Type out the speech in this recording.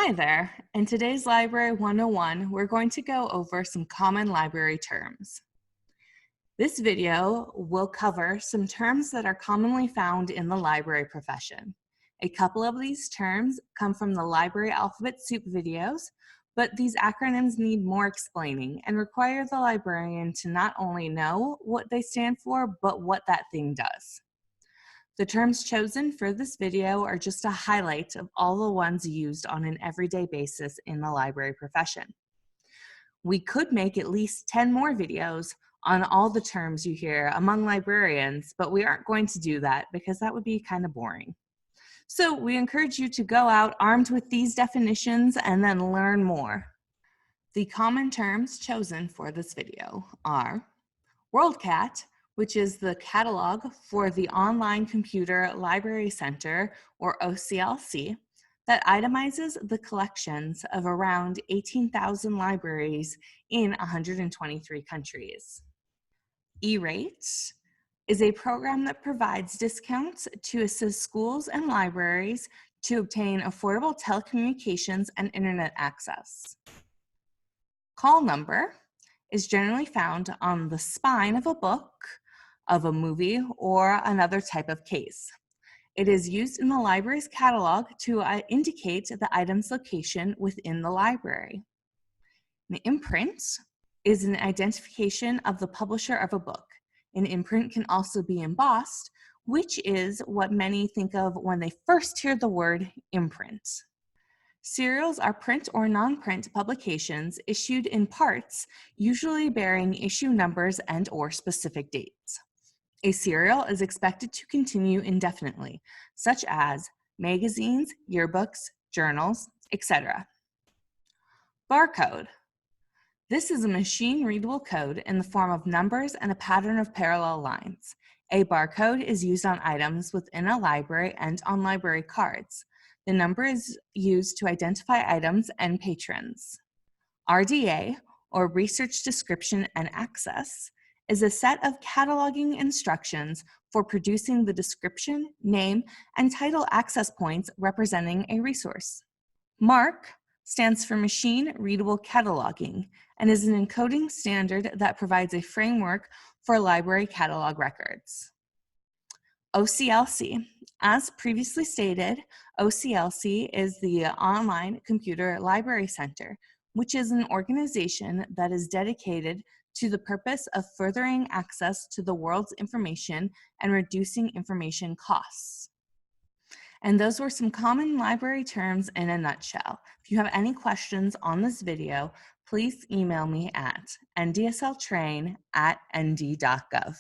Hi there. In today's Library 101, we're going to go over some common library terms. This video will cover some terms that are commonly found in the library profession. A couple of these terms come from the library alphabet soup videos, but these acronyms need more explaining and require the librarian to not only know what they stand for, but what that thing does. The terms chosen for this video are just a highlight of all the ones used on an everyday basis in the library profession. We could make at least 10 more videos on all the terms you hear among librarians, but we aren't going to do that because that would be kind of boring. So we encourage you to go out armed with these definitions and then learn more. The common terms chosen for this video are WorldCat, which is the catalog for the Online Computer Library Center, or OCLC, that itemizes the collections of around 18,000 libraries in 123 countries. E-Rate is a program that provides discounts to assist schools and libraries to obtain affordable telecommunications and internet access. Call number is generally found on the spine of a book, of a movie, or another type of case. It is used in the library's catalog to indicate the item's location within the library. An imprint is an identification of the publisher of a book. An imprint can also be embossed, which is what many think of when they first hear the word imprint. Serials are print or non-print publications issued in parts, usually bearing issue numbers and/or specific dates. A serial is expected to continue indefinitely, such as magazines, yearbooks, journals, etc. Barcode. This is a machine-readable code in the form of numbers and a pattern of parallel lines. A barcode is used on items within a library and on library cards. The number is used to identify items and patrons. RDA, or Research Description and Access, is a set of cataloging instructions for producing the description, name, and title access points representing a resource. MARC stands for Machine Readable Cataloging and is an encoding standard that provides a framework for library catalog records. OCLC. As previously stated, OCLC is the Online Computer Library Center, which is an organization that is dedicated to the purpose of furthering access to the world's information and reducing information costs. And those were some common library terms in a nutshell. If you have any questions on this video, please email me at ndsltrain@nd.gov.